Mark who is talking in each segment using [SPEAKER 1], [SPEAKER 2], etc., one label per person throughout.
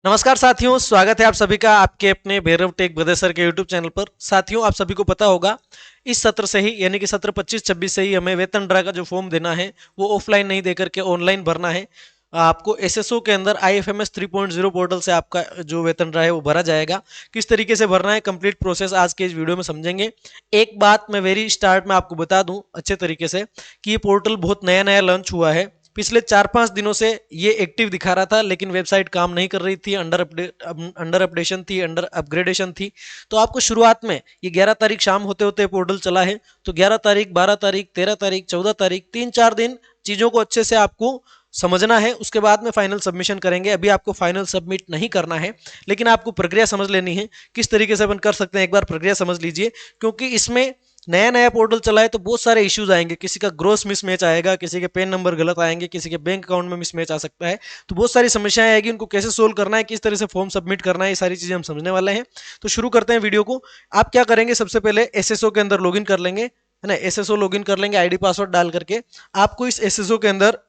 [SPEAKER 1] नमस्कार साथियों, स्वागत है आप सभी का आपके अपने भैरव टेक ब्रदर सर के यूट्यूब चैनल पर। साथियों, आप सभी को पता होगा इस सत्र से ही यानी कि सत्र 25-26 से ही हमें वेतन ड्रा का जो फॉर्म देना है वो ऑफलाइन नहीं देकर के ऑनलाइन भरना है। आपको एसएसओ के अंदर आईएफएमएस 3.0 पोर्टल से आपका जो वेतन ड्रा है वो भरा जाएगा। किस तरीके से भरना है कंप्लीट प्रोसेस आज के इस वीडियो में समझेंगे। एक बात मैं वेरी स्टार्ट में आपको बता दूं अच्छे तरीके से कि ये पोर्टल बहुत नया नया लॉन्च हुआ है। पिछले 4-5 दिनों से ये एक्टिव दिखा रहा था, लेकिन वेबसाइट काम नहीं कर रही थी, अंडर अपडेशन थी, अंडर अपग्रेडेशन थी। तो आपको शुरुआत में ये 11 तारीख शाम होते होते पोर्टल चला है, तो 11 तारीख, 12 तारीख, 13 तारीख, 14 तारीख, 3-4 दिन चीज़ों को अच्छे से आपको समझना है। उसके बाद में फाइनल सबमिशन करेंगे। अभी आपको फाइनल सबमिट नहीं करना है, लेकिन आपको प्रक्रिया समझ लेनी है किस तरीके से अपन कर सकते हैं। एक बार प्रक्रिया समझ लीजिए, क्योंकि इसमें नया नया पोर्टल चला है तो बहुत सारे इश्यूज आएंगे। किसी का ग्रोस मिसमैच आएगा, किसी के पेन नंबर गलत आएंगे, किसी के बैंक अकाउंट में मिसमैच आ सकता है। तो बहुत सारी समस्याएं आएगी, उनको कैसे सोल्व करना है, किस तरह से फॉर्म सबमिट करना है, ये सारी चीजें हम समझने वाले हैं। तो शुरू करते हैं वीडियो को। आप क्या करेंगे, सबसे पहले एसएसओ के अंदर लॉगिन कर लेंगे, है ना। एसएसओ लॉगिन कर लेंगे आईडी पासवर्ड डाल करके। आपको इस एसएसओ के अंदर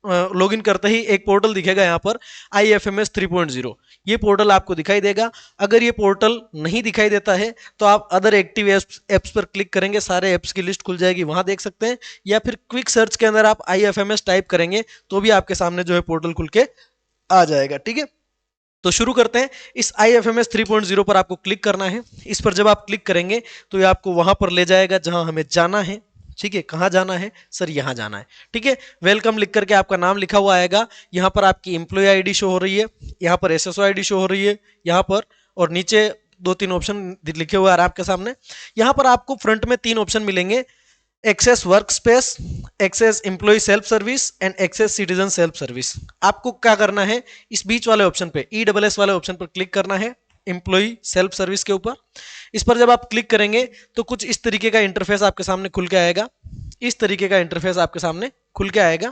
[SPEAKER 1] लॉगिन करते ही एक पोर्टल दिखेगा यहाँ पर IFMS 3.0। ये पोर्टल आपको दिखाई देगा। अगर ये पोर्टल नहीं दिखाई देता है तो आप अदर एक्टिव एप्स पर क्लिक करेंगे, सारे एप्स की लिस्ट खुल जाएगी, वहां देख सकते हैं। या फिर क्विक सर्च के अंदर आप IFMS टाइप करेंगे तो भी आपके सामने जो है पोर्टल खुल के आ जाएगा। ठीक है, तो शुरू करते हैं। इस IFMS 3.0 पर आपको क्लिक करना है। इस पर जब आप क्लिक करेंगे तो ये आपको वहां पर ले जाएगा जहां हमें जाना है। ठीक है, कहाँ जाना है सर, यहाँ जाना है। ठीक है, वेलकम लिख करके आपका नाम लिखा हुआ आएगा। यहाँ पर आपकी एम्प्लॉय आईडी शो हो रही है, यहाँ पर एसएसओ आईडी शो हो रही है, यहाँ पर और नीचे 2-3 ऑप्शन लिखे हुए आ रहे हैं आपके सामने। यहाँ पर आपको फ्रंट में 3 ऑप्शन मिलेंगे, access work space, access employ self service and access citizen self service. आपको क्या करना है, इस बीच वाले ऑप्शन पे ESS वाले ऑप्शन पर क्लिक करना है, एम्प्लॉय सेल्फ सर्विस के ऊपर। इस पर जब आप क्लिक करेंगे तो कुछ इस तरीके का इंटरफेस आपके सामने खुल के आएगा। इस तरीके का इंटरफेस आपके सामने खुल के आएगा।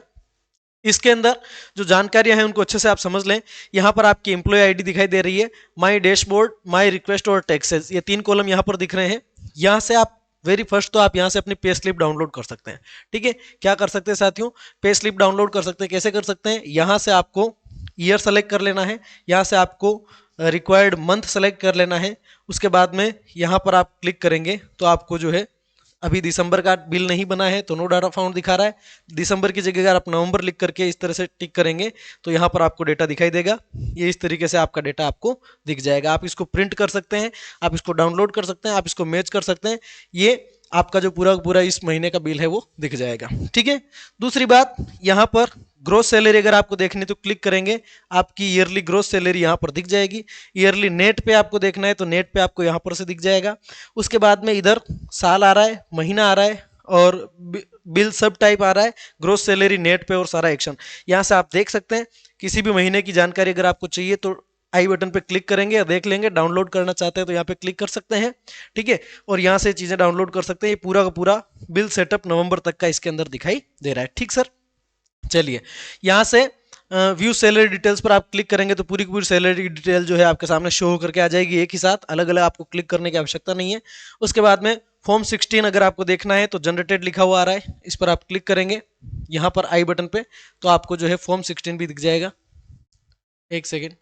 [SPEAKER 1] इसके अंदर जो जानकारियां हैं उनको अच्छे से आप समझ लें। यहाँ पर आपकी एम्प्लॉय आईडी दिखाई दे रही है, माई डैशबोर्ड, माई रिक्वेस्ट और टैक्सेस, ये 3 कॉलम यहाँ पर दिख रहे हैं। यहाँ से आप वेरी फर्स्ट तो आप यहाँ से अपनी पे स्लिप डाउनलोड कर सकते हैं। ठीक है, क्या कर सकते हैं साथियों, पे स्लिप डाउनलोड कर सकते हैं। कैसे कर सकते हैं, यहाँ से आपको ईयर सेलेक्ट कर लेना है, यहाँ से आपको रिक्वायर्ड मंथ सेलेक्ट कर लेना है। उसके बाद में यहाँ पर आप क्लिक करेंगे तो आपको जो है, अभी दिसंबर का बिल नहीं बना है तो नो डाटा फाउंड दिखा रहा है। दिसंबर की जगह अगर आप नवंबर लिख करके इस तरह से टिक करेंगे तो यहाँ पर आपको डेटा दिखाई देगा। ये इस तरीके से आपका डेटा आपको दिख जाएगा। आप इसको प्रिंट कर सकते हैं, आप इसको डाउनलोड कर सकते हैं, आप इसको मैच कर सकते हैं। ये आपका जो पूरा पूरा इस महीने का बिल है वो दिख जाएगा। ठीक है, दूसरी बात, यहाँ पर ग्रोस सैलरी अगर आपको देखनी तो क्लिक करेंगे, आपकी ईयरली ग्रोस सैलरी यहाँ पर दिख जाएगी। ईयरली नेट पे आपको देखना है तो नेट पे आपको यहाँ पर से दिख जाएगा। उसके बाद में इधर साल आ रहा है, महीना आ रहा है और बिल सब टाइप आ रहा है, ग्रोस सैलरी, नेट पे और सारा एक्शन यहाँ से आप देख सकते हैं। किसी भी महीने की जानकारी अगर आपको चाहिए तो आई बटन पे क्लिक करेंगे या देख लेंगे। डाउनलोड करना चाहते हैं तो यहाँ पे क्लिक कर सकते हैं। ठीक है, और यहाँ से चीज़ें डाउनलोड कर सकते हैं। ये पूरा का पूरा बिल सेटअप नवंबर तक का इसके अंदर दिखाई दे रहा है। ठीक सर, चलिए यहाँ से व्यू सैलरी डिटेल्स पर आप क्लिक करेंगे तो पूरी की पूरी सैलरी डिटेल जो है आपके सामने शो होकर के आ जाएगी एक ही साथ, अलग अलग आपको क्लिक करने की आवश्यकता नहीं है। उसके बाद में फॉर्म 16 अगर आपको देखना है तो जनरेटेड लिखा हुआ आ रहा है, इस पर आप क्लिक करेंगे यहाँ पर आई बटन पे तो आपको जो है फॉर्म 16 भी दिख जाएगा। एक सेकेंड,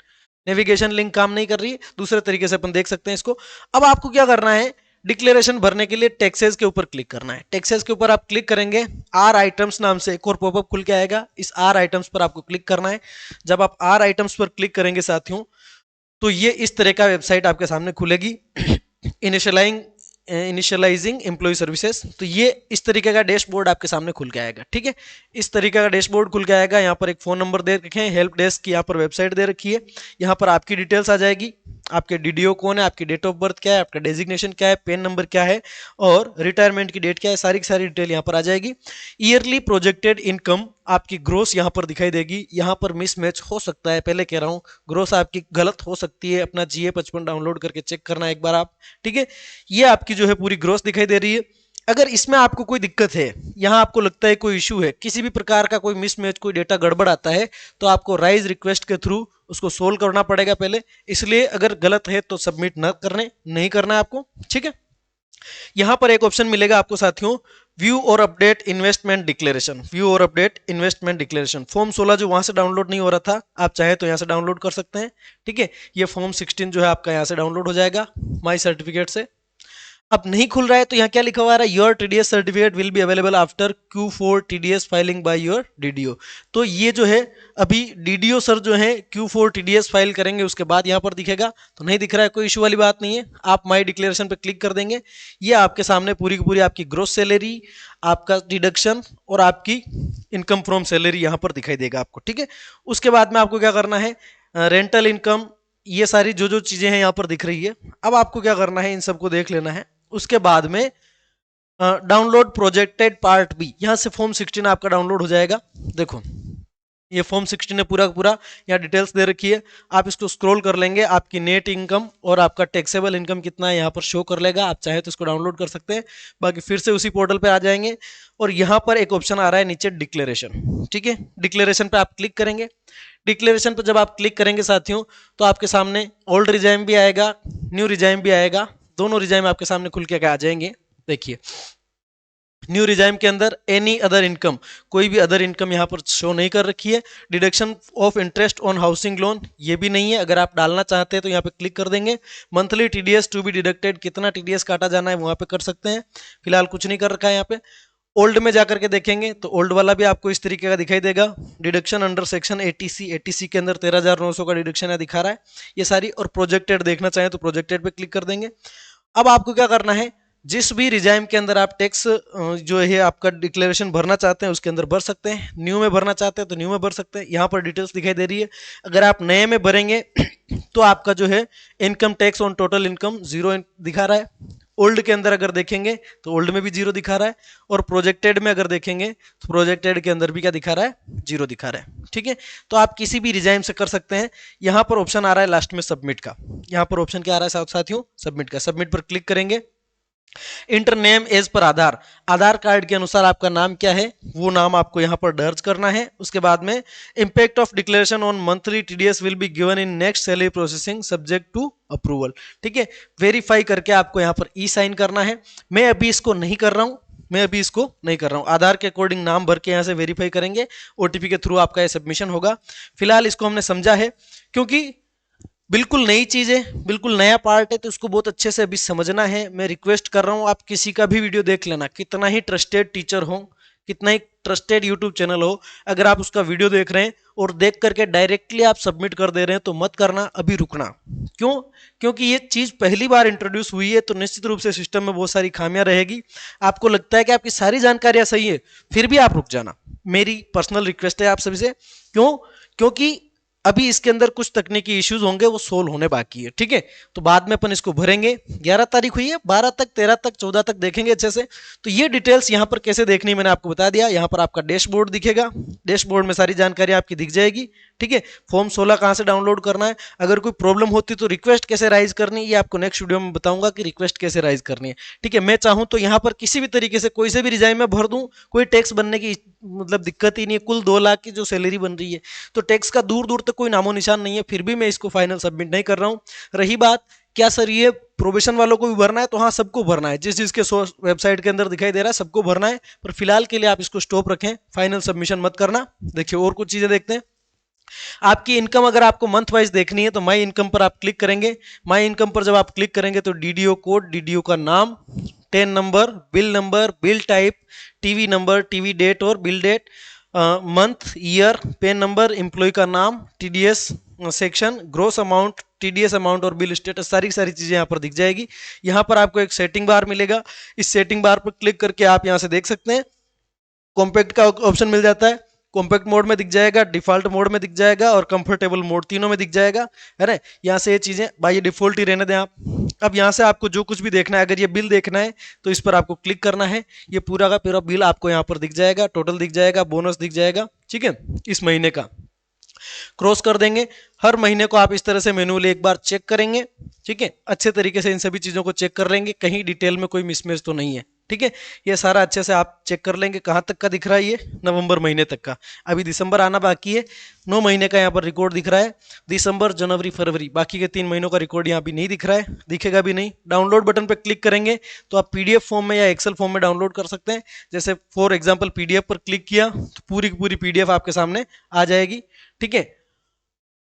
[SPEAKER 1] नेविगेशन लिंक काम नहीं कर रही है, दूसरे तरीके से अपन देख सकते हैं इसको। अब आपको क्या करना है, डिक्लेरेशन भरने के लिए टैक्सेस के ऊपर क्लिक करना है। टैक्सेस के ऊपर आप क्लिक करेंगे, आर आइटम्स नाम से एक और पॉपअप खुल के आएगा, इस आर आइटम्स पर आपको क्लिक करना है। जब आप आर आइटम्स पर क्लिक करेंगे साथियों तो ये इस तरह का वेबसाइट आपके सामने खुलेगी। इनिशियलाइजिंग एम्प्लॉय सर्विसेज, तो ये इस तरीके का डैशबोर्ड आपके सामने खुल के आएगा। ठीक है, इस तरीके का डैशबोर्ड खुल के आएगा। यहाँ पर एक फ़ोन नंबर दे रखे हैं, हेल्प डेस्क की यहाँ पर वेबसाइट दे रखी है। यहाँ पर आपकी डिटेल्स आ जाएगी, आपके डीडीओ कौन है, आपकी डेट ऑफ बर्थ क्या है, आपका डेजिग्नेशन क्या है, पेन नंबर क्या है और रिटायरमेंट की डेट क्या है, सारी की सारी डिटेल यहाँ पर आ जाएगी। ईयरली प्रोजेक्टेड इनकम आपकी ग्रोस यहाँ पर दिखाई देगी। यहाँ पर मिसमैच हो सकता है, पहले कह रहा हूँ, ग्रोस आपकी गलत हो सकती है। अपना GA55 डाउनलोड करके चेक करना एक बार आप। ठीक है, ये आपकी जो है पूरी ग्रोस दिखाई दे रही है। अगर इसमें आपको कोई दिक्कत है, यहाँ आपको लगता है कोई इशू है, किसी भी प्रकार का कोई मिसमैच, कोई डेटा गड़बड़ आता है तो आपको राइज रिक्वेस्ट के थ्रू उसको सोल्व करना पड़ेगा पहले। इसलिए अगर गलत है तो सबमिट न करने नहीं करना है आपको। ठीक है, यहां पर एक ऑप्शन मिलेगा आपको साथियों, व्यू और अपडेट इन्वेस्टमेंट डिक्लेरेशन। व्यू और अपडेट इन्वेस्टमेंट डिक्लेरेशन फॉर्म 16 जो वहां से डाउनलोड नहीं हो रहा था, आप चाहे तो यहां से डाउनलोड कर सकते हैं। ठीक है, ये फॉर्म 16 जो है आपका यहां से डाउनलोड हो जाएगा माई सर्टिफिकेट से। अब नहीं खुल रहा है तो यहाँ क्या लिखा हुआ है, your TDS certificate will be available after Q4 TDS filing by your DDO. तो ये जो है अभी डीडीओ सर जो है Q4 टीडीएस फाइल करेंगे उसके बाद यहाँ पर दिखेगा। तो नहीं दिख रहा है, कोई इशू वाली बात नहीं है, आप माई डिक्लेरेशन पे क्लिक कर देंगे, ये आपके सामने पूरी की पूरी आपकी ग्रोस सैलरी, आपका डिडक्शन और आपकी इनकम फ्रॉम सैलरी यहाँ पर दिखाई देगा आपको। ठीक है, उसके बाद में आपको क्या करना है, रेंटल इनकम, ये सारी जो जो चीजें हैं यहाँ पर दिख रही है। अब आपको क्या करना है, इन सबको देख लेना है। उसके बाद में डाउनलोड प्रोजेक्टेड पार्ट बी, यहां से फॉर्म 16 आपका डाउनलोड हो जाएगा। देखो ये फॉर्म 16 ने पूरा का पूरा यहाँ डिटेल्स दे रखी है। आप इसको स्क्रॉल कर लेंगे, आपकी नेट इनकम और आपका टैक्सेबल इनकम कितना है यहाँ पर शो कर लेगा। आप चाहे तो इसको डाउनलोड कर सकते हैं, बाकी फिर से उसी पोर्टल पे आ जाएंगे और यहाँ पर एक ऑप्शन आ रहा है नीचे डिक्लेरेशन। ठीक है, डिक्लेरेशन पे आप क्लिक करेंगे। डिक्लेरेशन पर जब आप क्लिक करेंगे साथियों, तो आपके सामने ओल्ड रिजाइम भी आएगा, न्यू रिजाइम भी आएगा, दोनों रिजाइम आपके सामने खुल के आ जाएंगे। देखिए न्यू रिजाइम के अंदर एनी अदर इनकम, कोई भी अदर इनकम यहाँ पर शो नहीं कर रखी है। Deduction of interest on housing loan, ये भी नहीं है, अगर आप डालना चाहते हैं तो यहाँ पे क्लिक कर देंगे। Monthly TDS to be deducted, कितना टीडीएस काटा जाना है वहाँ पे कर सकते हैं, फिलहाल कुछ नहीं कर रखा है यहाँ पे। ओल्ड में जाकर के देखेंगे तो ओल्ड वाला भी आपको इस तरीके का दिखाई देगा। Deduction under section 80C, 80C के अंदर 13,900 का डिडक्शन है दिखा रहा है ये सारी। और प्रोजेक्टेड देखना चाहें तो प्रोजेक्टेड पे क्लिक कर देंगे। अब आपको क्या करना है, जिस भी रिजाइम के अंदर आप टैक्स जो है आपका डिक्लेरेशन भरना चाहते हैं उसके अंदर भर सकते हैं। न्यू में भरना चाहते हैं तो न्यू में भर सकते हैं, यहाँ पर डिटेल्स दिखाई दे रही है। अगर आप नए में भरेंगे तो आपका जो है income tax on total income 0 दिखा रहा है। ओल्ड के अंदर अगर देखेंगे तो ओल्ड में भी 0 दिखा रहा है, और प्रोजेक्टेड में अगर देखेंगे तो प्रोजेक्टेड के अंदर भी क्या दिखा रहा है, 0 दिखा रहा है। ठीक है, तो आप किसी भी रिजाइम से कर सकते हैं। यहाँ पर ऑप्शन आ रहा है लास्ट में सबमिट का, यहाँ पर ऑप्शन क्या आ रहा है साथियों, सबमिट का। सबमिट पर क्लिक करेंगे। इंटर नेम एज पर आधार, आधार कार्ड के अनुसार आपका नाम क्या है वो नाम आपको यहाँ पर दर्ज करना है। उसके बाद में impact of declaration on monthly TDS will be given in next salary processing subject to approval. ठीक है, वेरीफाई करके आपको यहाँ पर ई साइन करना है। मैं अभी इसको नहीं कर रहा हूँ, आधार के अकॉर्डिंग नाम भर के यहाँ से वेरीफाई करेंगे, ओटीपी के थ्रू आपका ये सबमिशन होगा। फिलहाल इसको हमने समझा है, क्योंकि बिल्कुल नई चीज है, बिल्कुल नया पार्ट है, तो इसको बहुत अच्छे से अभी समझना है। मैं रिक्वेस्ट कर रहा हूँ आप किसी का भी वीडियो देख लेना, कितना ही ट्रस्टेड टीचर हो, कितना ही ट्रस्टेड यूट्यूब चैनल हो, अगर आप उसका वीडियो देख रहे हैं और देख करके डायरेक्टली आप सबमिट कर दे रहे हैं तो मत करना, अभी रुकना। क्यों? क्योंकि ये चीज पहली बार इंट्रोड्यूस हुई है, तो निश्चित रूप से सिस्टम में बहुत सारी खामियां रहेगी। आपको लगता है कि आपकी सारी जानकारियां सही है, फिर भी आप रुक जाना, मेरी पर्सनल रिक्वेस्ट है आप सभी से। क्यों? क्योंकि अभी इसके अंदर कुछ तकनीकी इश्यूज होंगे, वो सोल्व होने बाकी है। ठीक है, तो बाद में अपन इसको भरेंगे। 11 तारीख हुई है, 12 तक, 13 तक, 14 तक देखेंगे अच्छे से। तो ये डिटेल्स यहाँ पर कैसे देखनी मैंने आपको बता दिया। यहाँ पर आपका डैशबोर्ड दिखेगा, डैशबोर्ड में सारी जानकारी आपकी दिख जाएगी। ठीक है, फॉर्म 16 कहाँ से डाउनलोड करना है, अगर कोई प्रॉब्लम होती तो रिक्वेस्ट कैसे राइज करनी है, ये आपको नेक्स्ट वीडियो में बताऊंगा कि रिक्वेस्ट कैसे राइज करनी है। ठीक है, मैं चाहूँ तो यहाँ पर किसी भी तरीके से कोई से भी रिजाइन में भर दूं, कोई टैक्स बनने की मतलब दिक्कत ही नहीं है। कुल 2 लाख की जो सैलरी बन रही है, तो टैक्स का दूर दूर तक कोई नामो निशान नहीं है, फिर भी मैं इसको फाइनल सबमिट नहीं कर रहा हूँ। रही बात क्या सर ये प्रोबेशन वालों को भी भरना है, तो हाँ सबको भरना है, जिस जिसके वेबसाइट के अंदर दिखाई दे रहा है सबको भरना है। पर फिलहाल के लिए आप इसको स्टॉप रखें, फाइनल सबमिशन मत करना। देखिए और कुछ चीजें देखते हैं। आपकी इनकम अगर आपको मंथ वाइज देखनी है तो माई इनकम पर आप क्लिक करेंगे। माई इनकम पर जब आप क्लिक करेंगे तो डीडीओ कोड, डीडीओ का नाम, TAN number, bill type, TV number, TV date और bill date, month, year, PAN number, employee का नाम, TDS section, gross amount, TDS amount और बिल स्टेटस, सारी सारी चीजें यहाँ पर दिख जाएगी। यहाँ पर आपको एक सेटिंग बार मिलेगा, इस सेटिंग बार पर क्लिक करके आप यहाँ से देख सकते हैं। कॉम्पैक्ट का ऑप्शन मिल जाता है, कॉम्पैक्ट मोड में दिख जाएगा, डिफॉल्ट मोड में दिख जाएगा और कंफर्टेबल मोड, तीनों में दिख जाएगा, है ना। यहाँ से ये चीजें भाई डिफॉल्ट ही रहने दें आप। अब यहाँ से आपको जो कुछ भी देखना है, अगर ये बिल देखना है तो इस पर आपको क्लिक करना है, ये पूरा का पूरा बिल आपको यहाँ पर दिख जाएगा, टोटल दिख जाएगा, बोनस दिख जाएगा। ठीक है, इस महीने का क्रॉस कर देंगे। हर महीने को आप इस तरह से मैन्युअली एक बार चेक करेंगे। ठीक है, अच्छे तरीके से इन सभी चीजों को चेक कर लेंगे, कहीं डिटेल में कोई मिसमैच तो नहीं है। ठीक है, ये सारा अच्छे से आप चेक कर लेंगे। कहाँ तक का दिख रहा है? ये नवंबर महीने तक का, अभी दिसंबर आना बाकी है। 9 महीने का यहाँ पर रिकॉर्ड दिख रहा है, दिसंबर जनवरी फरवरी, बाकी के 3 महीनों का रिकॉर्ड यहाँ भी नहीं दिख रहा है, दिखेगा भी नहीं। डाउनलोड बटन पर क्लिक करेंगे तो आप पीडीएफ फॉर्म में या एक्सेल फॉर्म में डाउनलोड कर सकते हैं। जैसे फॉर एग्जाम्पल पीडीएफ पर क्लिक किया तो पूरी की पूरी पीडीएफ आपके सामने आ जाएगी। ठीक है,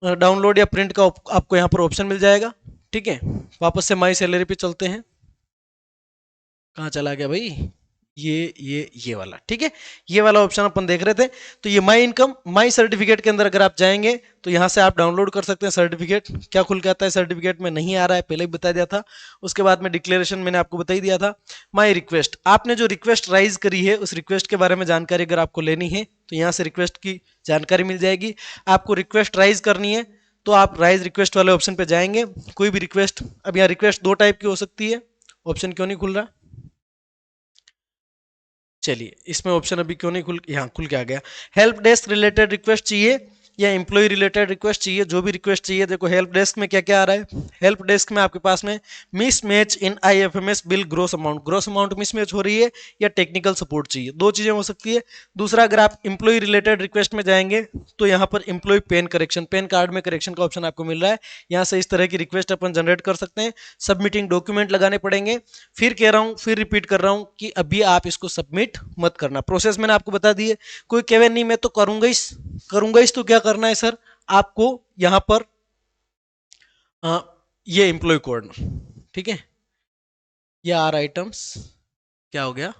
[SPEAKER 1] डाउनलोड या प्रिंट का आपको यहाँ पर ऑप्शन मिल जाएगा। ठीक है, वापस से माई सैलरी पे चलते हैं। कहाँ चला गया भाई? ये वाला। ठीक है, ये वाला ऑप्शन अपन देख रहे थे। तो ये माई इनकम, माई सर्टिफिकेट के अंदर अगर आप जाएंगे तो यहाँ से आप डाउनलोड कर सकते हैं सर्टिफिकेट। क्या खुल के आता है सर्टिफिकेट में? नहीं आ रहा है, पहले ही बता दिया था। उसके बाद में डिक्लेरेशन मैंने आपको बता ही दिया था। माई रिक्वेस्ट, आपने जो रिक्वेस्ट राइज करी है उस रिक्वेस्ट के बारे में जानकारी अगर आपको लेनी है तो यहाँ से रिक्वेस्ट की जानकारी मिल जाएगी। आपको रिक्वेस्ट राइज करनी है तो आप राइज रिक्वेस्ट वाले ऑप्शन पे जाएंगे। कोई भी रिक्वेस्ट, अब यहाँ रिक्वेस्ट 2 टाइप की हो सकती है। ऑप्शन क्यों नहीं खुल रहा? चलिए, इसमें ऑप्शन अभी क्यों नहीं यहाँ खुल के आ गया। हेल्प डेस्क रिलेटेड रिक्वेस्ट चाहिए या एम्प्लॉय रिलेटेड रिक्वेस्ट चाहिए, जो भी रिक्वेस्ट चाहिए। देखो हेल्प डेस्क में क्या क्या आ रहा है। हेल्प डेस्क में आपके पास में mismatch in IFMS bill gross amount mismatch हो रही है या टेक्निकल सपोर्ट चाहिए, 2 चीजें हो सकती है। दूसरा, अगर आप एम्प्लॉय रिलेटेड रिक्वेस्ट में जाएंगे तो यहाँ पर employ PAN correction, PAN card में करेक्शन का ऑप्शन आपको मिल रहा है। यहाँ से इस तरह की रिक्वेस्ट अपन जनरेट कर सकते हैं। सबमिटिंग डॉक्यूमेंट लगाने पड़ेंगे। फिर कह रहा हूँ, फिर रिपीट कर रहा हूँ कि अभी आप इसको सबमिट मत करना। प्रोसेस मैंने आपको बता दी है। कोई कहे नहीं मैं तो करूंगा इस तो क्या करना है सर? आपको यहां पर ये एम्प्लॉय कोड, ठीक है, ये आर आइटम्स, क्या हो गया?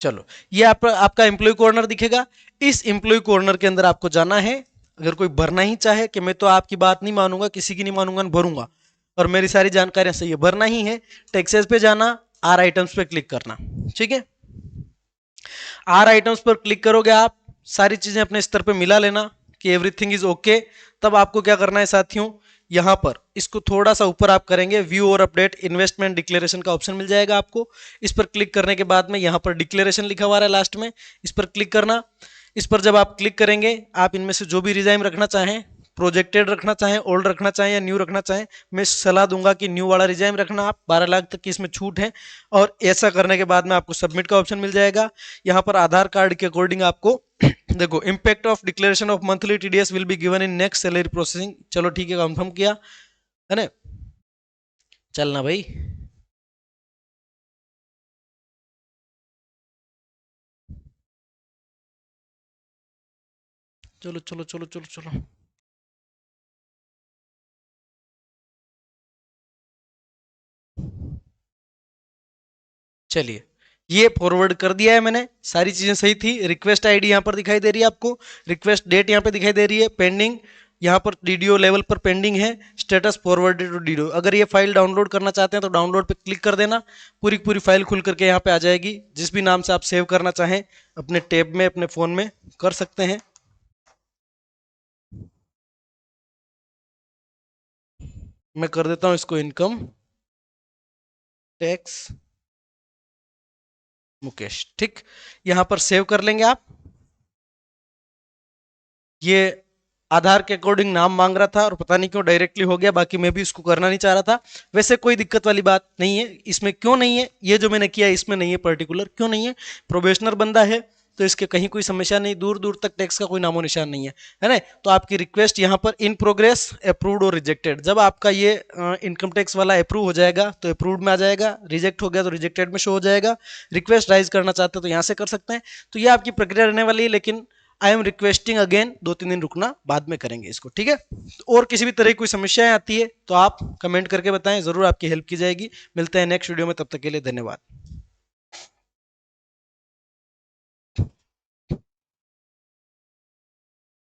[SPEAKER 1] चलो, ये आपका एम्प्लॉय कॉर्नर दिखेगा। इस एम्प्लॉय कॉर्नर के अंदर आपको जाना है। अगर कोई भरना ही चाहे कि मैं तो आपकी बात नहीं मानूंगा, किसी की नहीं मानूंगा, भरूंगा और मेरी सारी जानकारियां सही है, भरना ही है, टैक्सेस पे जाना, आर आइटम्स पे क्लिक करना। ठीक है, आर आइटम्स पर क्लिक करोगे आप, सारी चीजें अपने स्तर पे मिला लेना कि एवरीथिंग इज ओके। तब आपको क्या करना है साथियों, यहां पर इसको थोड़ा सा ऊपर आप करेंगे, व्यू और अपडेट इन्वेस्टमेंट डिक्लेरेशन का ऑप्शन मिल जाएगा आपको। इस पर क्लिक करने के बाद में यहां पर डिक्लेरेशन लिखा हुआ है लास्ट में, इस पर क्लिक करना। इस पर जब आप क्लिक करेंगे, आप इनमें से जो भी रिजाइम रखना चाहें, प्रोजेक्टेड रखना चाहें, ओल्ड रखना चाहें या न्यू रखना चाहें, मैं सलाह दूंगा कि न्यू वाला रिजाइम रखना। आप 12 लाख तक की इसमें छूट है। और ऐसा करने के बाद में आपको सबमिट का ऑप्शन मिल जाएगा। यहाँ पर आधार कार्ड के अकॉर्डिंग आपको देखो, impact of declaration of monthly TDS will be given in next salary processing. चलो ठीक है, कंफर्म किया है ना? चलना भाई, चलो चलो चलो चलो चलो। चलिए, ये फॉरवर्ड कर दिया है मैंने, सारी चीजें सही थी। रिक्वेस्ट आईडी यहाँ पर दिखाई दे रही है आपको, रिक्वेस्ट डेट यहाँ पे दिखाई दे रही है, पेंडिंग यहाँ पर डीडीओ लेवल पर पेंडिंग है, स्टेटस फॉरवर्डेड टू डीडीओ। अगर ये फाइल डाउनलोड करना चाहते हैं तो डाउनलोड पे क्लिक कर देना, पूरी पूरी फाइल खुल करके यहाँ पे आ जाएगी। जिस भी नाम से आप सेव करना चाहें अपने टैब में, अपने फोन में कर सकते हैं। मैं कर देता हूँ इसको इनकम टैक्स मुकेश। ठीक, यहां पर सेव कर लेंगे आप। ये आधार के अकॉर्डिंग नाम मांग रहा था और पता नहीं क्यों डायरेक्टली हो गया, बाकी मैं भी इसको करना नहीं चाह रहा था। वैसे कोई दिक्कत वाली बात नहीं है इसमें। क्यों नहीं है? ये जो मैंने किया इसमें नहीं है, पर्टिकुलर क्यों नहीं है? प्रोबेशनर बंदा है तो इसके कहीं कोई समस्या नहीं, दूर दूर तक टैक्स का कोई नामो निशान नहीं है ना? तो आपकी रिक्वेस्ट यहाँ पर इन प्रोग्रेस, अप्रूव्ड और रिजेक्टेड। जब आपका ये इनकम टैक्स वाला अप्रूव हो जाएगा तो अप्रूव्ड में आ जाएगा, रिजेक्ट हो गया तो रिजेक्टेड में शो हो जाएगा। रिक्वेस्ट राइज करना चाहते हो तो यहाँ से कर सकते हैं। तो ये आपकी प्रक्रिया रहने वाली है, लेकिन आई एम रिक्वेस्टिंग अगेन 2-3 दिन रुकना, बाद में करेंगे इसको। ठीक है, और किसी भी तरह की कोई समस्याएं आती है तो आप कमेंट करके बताएं, जरूर आपकी हेल्प की जाएगी। मिलते हैं नेक्स्ट वीडियो में, तब तक के लिए धन्यवाद।